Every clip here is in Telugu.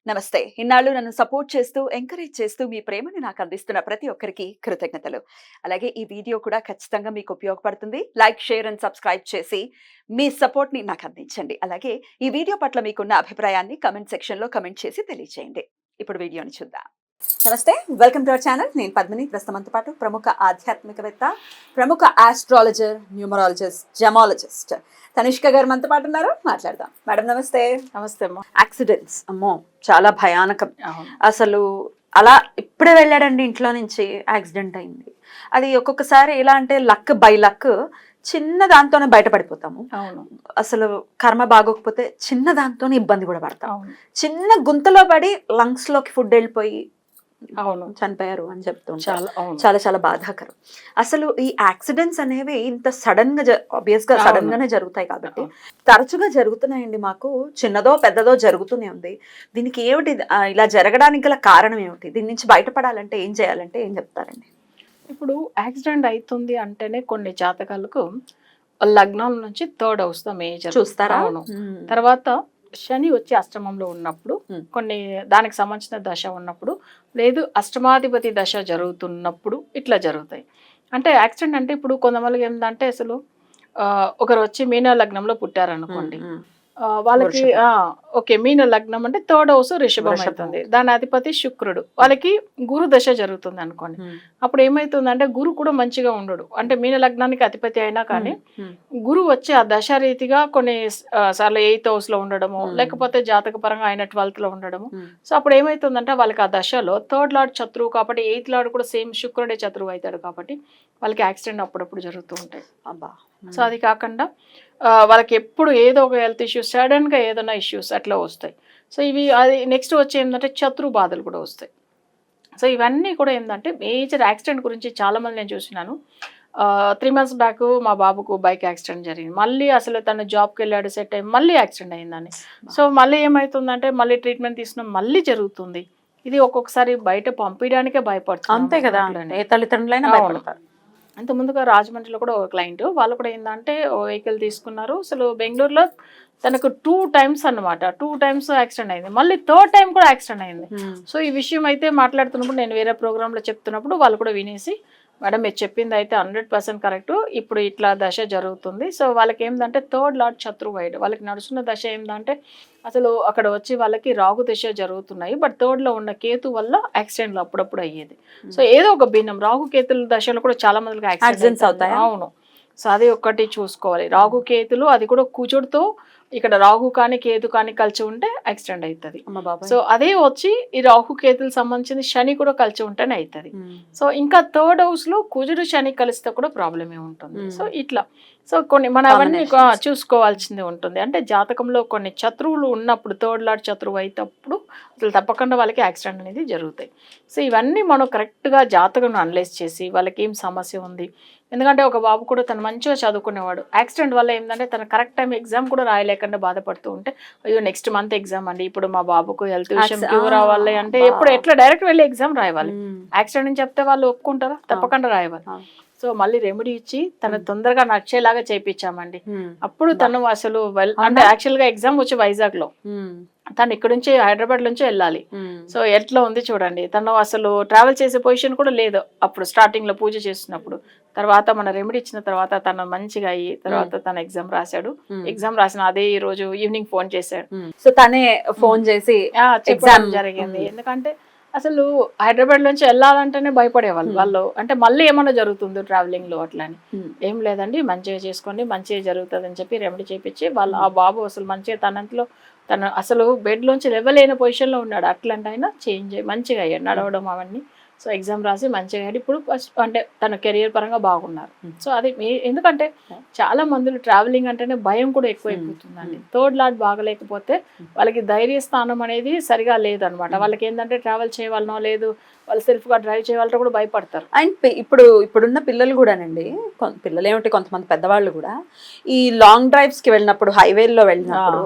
నమస్తే. ఇన్నాళ్ళు నన్ను సపోర్ట్ చేస్తూ, ఎంకరేజ్ చేస్తూ మీ ప్రేమని నాకు అందిస్తున్న ప్రతి ఒక్కరికి కృతజ్ఞతలు. అలాగే ఈ వీడియో కూడా ఖచ్చితంగా మీకు ఉపయోగపడుతుంది. లైక్, షేర్ అండ్ సబ్స్క్రైబ్ చేసి మీ సపోర్ట్‌ని నాకు అందించండి. అలాగే ఈ వీడియో పట్ల మీకున్న అభిప్రాయాన్ని కామెంట్ సెక్షన్‌లో కామెంట్ చేసి తెలియజేయండి. ఇప్పుడు వీడియోని చూద్దాం. నమస్తే, వెల్కమ్ టు అవర్ ఛానల్. నేను పద్మిని. ప్రస్తుతం మనతో పాటు ప్రముఖ ఆధ్యాత్మికవేత్త, ప్రముఖ ఆస్ట్రాలజర్, న్యూమరాలజిస్ట్, జెమాలజిస్ట్ తనిష్క గారు మనతో పాటు ఉన్నారు. మాట్లాడదాం. మేడం నమస్తే. నమస్తే అమ్మా. యాక్సిడెంట్స్ అమ్మో చాలా భయానకం. అసలు అలా ఇప్పుడే వెళ్ళాడండి ఇంట్లో నుంచి, యాక్సిడెంట్ అయింది. అది ఒక్కొక్కసారి ఎలా అంటే లక్ బై లక్ చిన్న దాంతోనే బయటపడిపోతాము. అసలు కర్మ బాగోకపోతే చిన్న దాంతోనే ఇబ్బంది కూడా పడతాం. చిన్న గుంతలో పడి లంగ్స్ లోకి ఫుడ్ వెళ్ళిపోయి చనిపోయారు అని చెప్తూ చాలా చాలా బాధాకరం. అసలు ఈ యాక్సిడెంట్స్ అనేవి ఇంత సడన్ గా ఆబ్వియస్ గా సడన్ గానే జరుగుతాయి కాబట్టి తరచుగా జరుగుతున్నాయండి. మాకు చిన్నదో పెద్దదో జరుగుతూనే ఉంది. దీనికి ఏమిటి, ఇలా జరగడానికి గల కారణం ఏమిటి, దీని నుంచి బయటపడాలంటే ఏం చేయాలంటే ఏం చెప్తారండి? ఇప్పుడు యాక్సిడెంట్ అవుతుంది అంటేనే కొన్ని జాతకాలకు లగ్నాల నుంచి థర్డ్ హౌస్ తో మేజర్ చూస్తారా. తర్వాత శని వచ్చి అష్టమంలో ఉన్నప్పుడు, కొన్ని దానికి సంబంధించిన దశ ఉన్నప్పుడు, లేదు అష్టమాధిపతి దశ జరుగుతున్నప్పుడు ఇట్లా జరుగుతాయి. అంటే యాక్సిడెంట్ అంటే ఇప్పుడు కొంతమందికి ఏంటంటే అసలు ఒకరు వచ్చి మీన లగ్నంలో పుట్టారనుకోండి, వాళ్ళకి ఓకే మీన లగ్నం అంటే థర్డ్ హౌస్ రిషభం అవుతుంది, దాని అధిపతి శుక్రుడు, వాళ్ళకి గురు దశ జరుగుతుంది అనుకోండి. అప్పుడు ఏమైతుందంటే గురు కూడా మంచిగా ఉండడు. అంటే మీన లగ్నానికి అధిపతి అయినా కానీ గురు వచ్చి ఆ దశ రీతిగా కొన్ని సార్లు 8th హౌస్ లో ఉండడము, లేకపోతే జాతక పరంగా ఆయన 12th లో ఉండడము. సో అప్పుడు ఏమైతుందంటే వాళ్ళకి ఆ దశలో థర్డ్ లార్డ్ శత్రువు కాబట్టి 8th లార్డ్ కూడా సేమ్ శుక్రుడే శత్రువు అవుతాడు కాబట్టి వాళ్ళకి యాక్సిడెంట్ అప్పుడప్పుడు జరుగుతూ ఉంటాయి. సో అది కాకుండా వాళ్ళకి ఎప్పుడు ఏదో ఒక హెల్త్ ఇష్యూస్, సడన్గా ఏదైనా ఇష్యూస్ అట్లా వస్తాయి. సో ఇవి అది నెక్స్ట్ వచ్చి ఏంటంటే శత్రు బాధలు కూడా వస్తాయి. సో ఇవన్నీ కూడా ఏంటంటే మేజర్ యాక్సిడెంట్ గురించి చాలామంది నేను చూసినాను. 3 months బ్యాక్ మా బాబుకు బైక్ యాక్సిడెంట్ జరిగింది. మళ్ళీ అసలు తను జాబ్కి వెళ్ళాడు, సెట్ అయ్యి మళ్ళీ యాక్సిడెంట్ అయిందని. సో మళ్ళీ ఏమవుతుందంటే మళ్ళీ ట్రీట్మెంట్ తీసుకున్నాం, మళ్ళీ జరుగుతుంది. ఇది ఒక్కొక్కసారి బయట పంపించడానికే భయపడుతుంది. అంతే కదా, ఏ తల్లిదండ్రులైనా భయపడతారు. అంత ముందుగా రాజమండ్రిలో కూడా ఒక క్లయింట్, వాళ్ళు కూడా ఏంటంటే వెహికల్ తీసుకున్నారు. అసలు బెంగళూరులో తనకు 2 times అన్నమాట, 2 times యాక్సిడెంట్ అయింది. మళ్ళీ 3rd time కూడా యాక్సిడెంట్ అయింది. సో ఈ విషయం అయితే మాట్లాడుతున్నప్పుడు నేను వేరే ప్రోగ్రాంలో చెప్తున్నప్పుడు వాళ్ళు కూడా వినేసి, మేడం మీరు చెప్పింది అయితే 100% కరెక్ట్, ఇప్పుడు ఇట్లా దశ జరుగుతుంది. సో వాళ్ళకి ఏంటంటే థర్డ్ లార్డ్ శత్రువైడ్, వాళ్ళకి నడుస్తున్న దశ ఏంటంటే అసలు అక్కడ వచ్చి వాళ్ళకి రాగు దశ జరుగుతున్నాయి. బట్ థర్డ్లో ఉన్న కేతు వల్ల యాక్సిడెంట్లు అప్పుడప్పుడు అయ్యేది. సో ఏదో ఒక భిన్నం, రాగు కేతుల దశలో కూడా చాలా మందికి యాక్సిడెంట్స్ అవుతాయి. అవును. సో అది ఒక్కటి చూసుకోవాలి. రాగు కేతులు, అది కూడా కుజుడితో ఇక్కడ రాహు కానీ కేతు కానీ కలిసి ఉంటే యాక్సిడెంట్ అవుతుంది. సో అదే వచ్చి ఈ రాహు కేతులు సంబంధించిన శని కూడా కలిసి ఉంటేనే అవుతుంది. సో ఇంకా థర్డ్ హౌస్ లో కుజుడు శని కలిస్తే కూడా ప్రాబ్లమే ఉంటుంది. సో ఇట్లా సో కొన్ని మనం అవన్నీ చూసుకోవాల్సింది ఉంటుంది. అంటే జాతకంలో కొన్ని శత్రువులు ఉన్నప్పుడు, థర్డ్ లార్డ్ శత్రువు అయినప్పుడు అసలు తప్పకుండా వాళ్ళకి యాక్సిడెంట్ అనేది జరుగుతాయి. సో ఇవన్నీ మనం కరెక్ట్గా జాతకం అనలైజ్ చేసి వాళ్ళకి ఏం సమస్య ఉంది. ఎందుకంటే ఒక బాబు కూడా తను మంచిగా చదువుకునేవాడు, యాక్సిడెంట్ వల్ల ఏంటంటే తను కరెక్ట్ టైం ఎగ్జామ్ కూడా రాయలేకుండా బాధపడుతూ ఉంటే, అయ్యో నెక్స్ట్ మంత్ ఎగ్జామ్ అండి, ఇప్పుడు మా బాబుకు హెల్త్ విషయం క్యూర్ అవ్వాలి అంటే ఎప్పుడు ఎట్లా డైరెక్ట్ వెళ్ళి ఎగ్జామ్ రాయాలి. యాక్సిడెంట్ అని చెప్తే వాళ్ళు ఒప్పుకుంటారా? తప్పకుండా రాయాలి. సో మళ్ళీ రెమెడీ ఇచ్చి తను తొందరగా నచ్చేలాగా చేయించామండి. అప్పుడు తను అసలు అంటే యాక్చువల్ గా ఎగ్జామ్ వచ్చి వైజాగ్ లో, తను ఇక్కడ నుంచి హైదరాబాద్ నుంచి వెళ్ళాలి. సో ఎట్లా ఉంది చూడండి, తను అసలు ట్రావెల్ చేసే పొజిషన్ కూడా లేదు అప్పుడు స్టార్టింగ్ లో పూజ చేస్తున్నప్పుడు. తర్వాత మన రెమెడీ ఇచ్చిన తర్వాత తను మంచిగా అయ్యి తర్వాత తన ఎగ్జామ్ రాశాడు. ఎగ్జామ్ రాసిన అదే ఈ రోజు ఈవినింగ్ ఫోన్ చేశాడు. సో తనే ఫోన్ చేసి ఎగ్జామ్ జరిగింది. ఎందుకంటే అసలు హైదరాబాద్ నుంచి వెళ్ళాలంటేనే భయపడేవాళ్ళు వాళ్ళు. అంటే మళ్ళీ ఏమన్నా జరుగుతుందో ట్రావెలింగ్ లో అట్లా అని. ఏం లేదండి, మంచిగా చేసుకోండి, మంచిగా జరుగుతుంది అని చెప్పి రెమెడీ చేపించి వాళ్ళు ఆ బాబు అసలు మంచిగా తనంతలో తను అసలు బెడ్ లోంచి లేవలేని పొజిషన్ లో ఉన్నాడు. అట్లాంటి అయినా చేంజ్ అయ్యి మంచిగా అయ్యాడు, నడవడం అవన్నీ. సో ఎగ్జామ్ రాసి మంచిగా అయ్యాడు. ఇప్పుడు అంటే తన కెరియర్ పరంగా బాగున్నారు. సో అది ఎందుకంటే చాలా మందులు ట్రావెలింగ్ అంటేనే భయం కూడా ఎక్కువైపోతుందండి. థర్డ్ లార్డ్ బాగలేకపోతే వాళ్ళకి ధైర్య స్థానం అనేది సరిగా లేదనమాట. వాళ్ళకి ఏంటంటే ట్రావెల్ చేయవాలనో లేదు, వాళ్ళు సెల్ఫ్గా డ్రైవ్ చేయాలంటే కూడా భయపడతారు. అండ్ ఇప్పుడున్న పిల్లలు కూడానండి, పిల్లలు ఏమిటి కొంతమంది పెద్దవాళ్ళు కూడా ఈ లాంగ్ డ్రైవ్స్కి వెళ్ళినప్పుడు, హైవేల్లో వెళ్ళినప్పుడు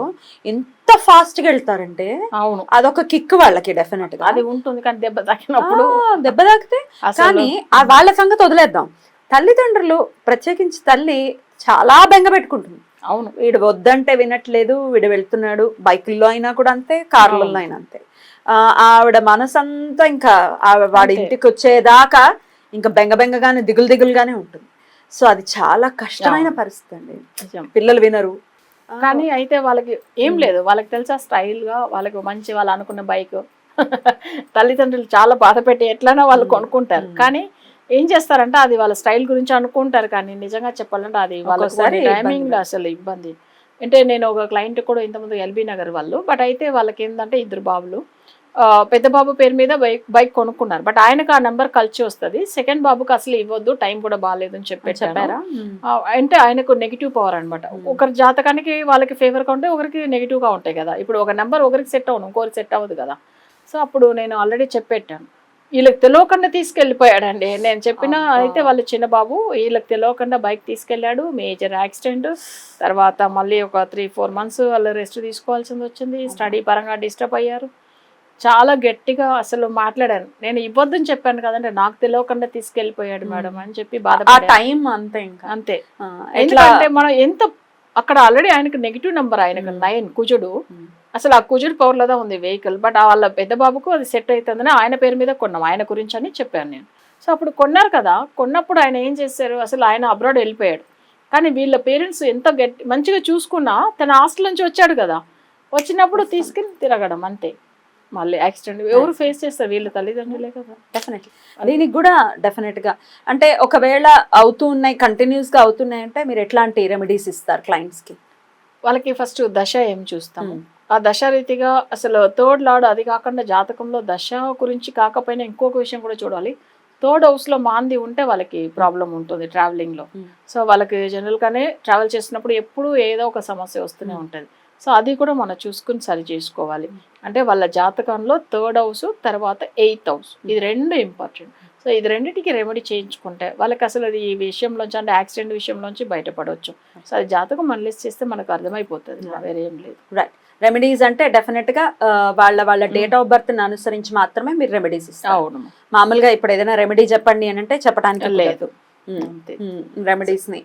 ఎంత ఫాస్ట్గా వెళ్తారంటే అవును, అదొక కిక్ వాళ్ళకి డెఫినెట్ గా అది ఉంటుంది. కానీ దెబ్బ తాకినప్పుడు, దెబ్బ తాకితే కానీ వాళ్ళ సంగతి వదిలేద్దాం, తల్లిదండ్రులు ప్రత్యేకించి తల్లి చాలా బెంగ పెట్టుకుంటుంది. అవును. వీడు వద్దంటే వినట్లేదు, వీడు వెళ్తున్నాడు. బైకుల్లో అయినా కూడా అంతే, కార్లలో అయినా అంతే. ఆవిడ మనసంతా ఇంకా వాడి ఇంటికి వచ్చేదాకా ఇంకా బెంగగానే దిగులుగానే ఉంటుంది. సో అది చాలా కష్టమైన పరిస్థితి అండి. పిల్లలు వినరు. కానీ అయితే వాళ్ళకి ఏం లేదు, వాళ్ళకి తెలుసా స్టైల్ గా వాళ్ళకి మంచి వాళ్ళు అనుకున్న బైక్ తల్లిదండ్రులు చాలా బాధ పెట్టి ఎట్లైనా వాళ్ళు కొనుక్కుంటారు. కానీ ఏం చేస్తారంటే అది వాళ్ళ స్టైల్ గురించి అనుకుంటారు, కానీ నిజంగా చెప్పాలంటే అది వాళ్ళకి టైమింగ్ అసలు ఇబ్బంది. అంటే నేను ఒక క్లయింట్ కూడా ఇంతకుముందు ఎల్బీ నగర్ వాళ్ళు, బట్ అయితే వాళ్ళకి ఏంటంటే 2 బాబులు. పెద్ద బాబు పేరు మీద బైక్ కొనుక్కున్నారు, బట్ ఆయనకు ఆ నెంబర్ కలిసి వస్తుంది. సెకండ్ బాబుకి అసలు ఇవ్వద్దు, టైం కూడా బాగాలేదు అని చెప్పారా. అంటే ఆయనకు నెగిటివ్ పవర్ అనమాట. ఒకరి జాతకానికి వాళ్ళకి ఫేవర్గా ఉంటే ఒకరికి నెగిటివ్గా ఉంటాయి కదా. ఇప్పుడు ఒక నెంబర్ ఒకరికి సెట్ అవ్వను, ఇంకొకరికి సెట్ అవ్వదు కదా. సో అప్పుడు నేను ఆల్రెడీ చెప్పెట్టాను, వీళ్ళకి తెలియకుండా తీసుకెళ్ళిపోయాడండి. నేను చెప్పిన అయితే వాళ్ళు చిన్న బాబు, వీళ్ళకి తెలియకుండా బైక్ తీసుకెళ్ళాడు, మేజర్ యాక్సిడెంట్. తర్వాత మళ్ళీ ఒక 3-4 మంత్స్ వాళ్ళు రెస్ట్ తీసుకోవాల్సి వచ్చింది. స్టడీ పరంగా డిస్టర్బ్ అయ్యారు. చాలా గట్టిగా అసలు మాట్లాడాను. నేను ఇవ్వద్దని చెప్పాను కదంటే, నాకు తెలియకుండా తీసుకెళ్ళిపోయాడు మేడం అని చెప్పి టైం అంతే. ఎందుకంటే మనం ఎంత అక్కడ ఆల్రెడీ ఆయనకు నెగిటివ్ నెంబర్, ఆయనకు 9 కుజుడు. అసలు ఆ కుజుడు పవర్లోదా ఉంది వెహికల్, బట్ వాళ్ళ పెద్ద బాబుకు అది సెట్ అవుతుందని ఆయన పేరు మీద కొన్నాం, ఆయన గురించి అని చెప్పాను నేను. సో అప్పుడు కొన్నారు కదా, కొన్నప్పుడు ఆయన ఏం చేశారు, అసలు ఆయన అబ్రాడ్ వెళ్ళిపోయాడు. కానీ వీళ్ళ పేరెంట్స్ ఎంత మంచిగా చూసుకున్నా తన హాస్టల్ నుంచి వచ్చాడు కదా, వచ్చినప్పుడు తీసుకెళ్ళి తిరగడం అంతే. మళ్ళీ యాక్సిడెంట్ ఎవరు ఫేస్ చేస్తారు, వీళ్ళ తల్లిదండ్రులే కదా. డెఫినెట్లీ దీనికి కూడా డెఫినెట్గా అంటే ఒకవేళ అవుతూ ఉన్నాయి, కంటిన్యూస్గా అవుతున్నాయి అంటే మీరు ఎట్లాంటి రెమెడీస్ ఇస్తారు క్లయింట్స్కి? వాళ్ళకి ఫస్ట్ దశ ఏం చూస్తాము, ఆ దశ రీతిగా అసలు థర్డ్ లార్డ్, అది కాకుండా జాతకంలో దశ గురించి కాకపోయినా ఇంకొక విషయం కూడా చూడాలి. థర్డ్ హౌస్లో మాంది ఉంటే వాళ్ళకి ప్రాబ్లం ఉంటుంది ట్రావెలింగ్లో. సో వాళ్ళకి జనరల్గానే ట్రావెల్ చేసినప్పుడు ఎప్పుడు ఏదో ఒక సమస్య వస్తూనే ఉంటుంది. సో అది కూడా మనం చూసుకుని సరి చేసుకోవాలి. అంటే వాళ్ళ జాతకంలో థర్డ్ హౌస్ తర్వాత 8th హౌస్, ఇది 2 ఇంపార్టెంట్. సో ఇది రెండింటికి రెమెడీ చేయించుకుంటే వాళ్ళకి అసలు అది ఈ విషయంలోంచి, అంటే యాక్సిడెంట్ విషయంలోంచి బయటపడవచ్చు. సో అది జాతకం అనలైజ్ చేస్తే మనకు అర్థమైపోతుంది, వేరే ఏం లేదు. రైట్. రెమెడీస్ అంటే డెఫినెట్గా వాళ్ళ డేట్ ఆఫ్ బర్త్ అనుసరించి మాత్రమే మీరు రెమెడీస్ ఇస్తారు. అవును. మామూలుగా ఇప్పుడు ఏదైనా రెమెడీ చెప్పండి అని అంటే చెప్పడానికి లేదు. రెమెడీస్ ని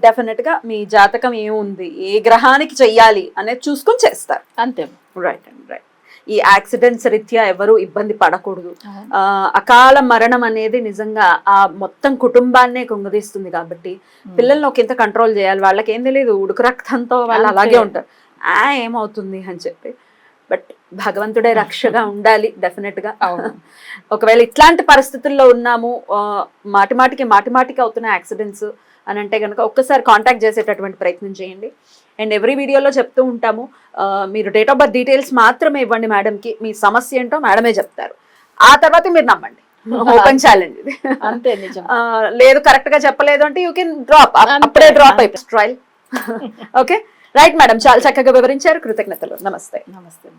డెఫినెట్ గా మీ జాతకం ఏముంది, ఏ గ్రహానికి చెయ్యాలి అనేది చూసుకొని చేస్తారు అంతే. Right and right. ఈ యాక్సిడెంట్స్ రీత్యా ఎవరు ఇబ్బంది పడకూడదు. అకాల మరణం అనేది నిజంగా ఆ మొత్తం కుటుంబాన్నే కుంగదీస్తుంది కాబట్టి పిల్లల్ని ఒక ఇంత కంట్రోల్ చేయాలి. వాళ్ళకి ఏం తెలియదు, ఉడుకు రక్తంతో వాళ్ళు అలాగే ఉంటారు, ఏమవుతుంది అని చెప్పి. బట్ భగవంతుడే రక్షగా ఉండాలి డెఫినెట్ గా. ఒకవేళ ఇట్లాంటి పరిస్థితుల్లో ఉన్నాము, మాటిమాటికి అవుతున్న యాక్సిడెంట్స్ అని అంటే కనుక ఒక్కసారి కాంటాక్ట్ చేసేటటువంటి ప్రయత్నం చేయండి. అండ్ ఎవ్రీ వీడియోలో చెప్తూ ఉంటాము, మీరు డేట్ ఆఫ్ బర్త్ డీటెయిల్స్ మాత్రమే ఇవ్వండి మేడంకి, మీ సమస్య ఏంటో మేడమే చెప్తారు, ఆ తర్వాత మీరు నమ్మండి. ఓపెన్ ఛాలెంజ్ ఇది. అంతే, నిజం. లేదు కరెక్ట్ గా చెప్పలేదు అంటే యూ కెన్ డ్రాప్, అప్పుడే డ్రాప్ అయిపోయి ట్రయల్. ఓకే రైట్ మేడం, చాలా చక్కగా వివరించారు, కృతజ్ఞతలు. నమస్తే. నమస్తే.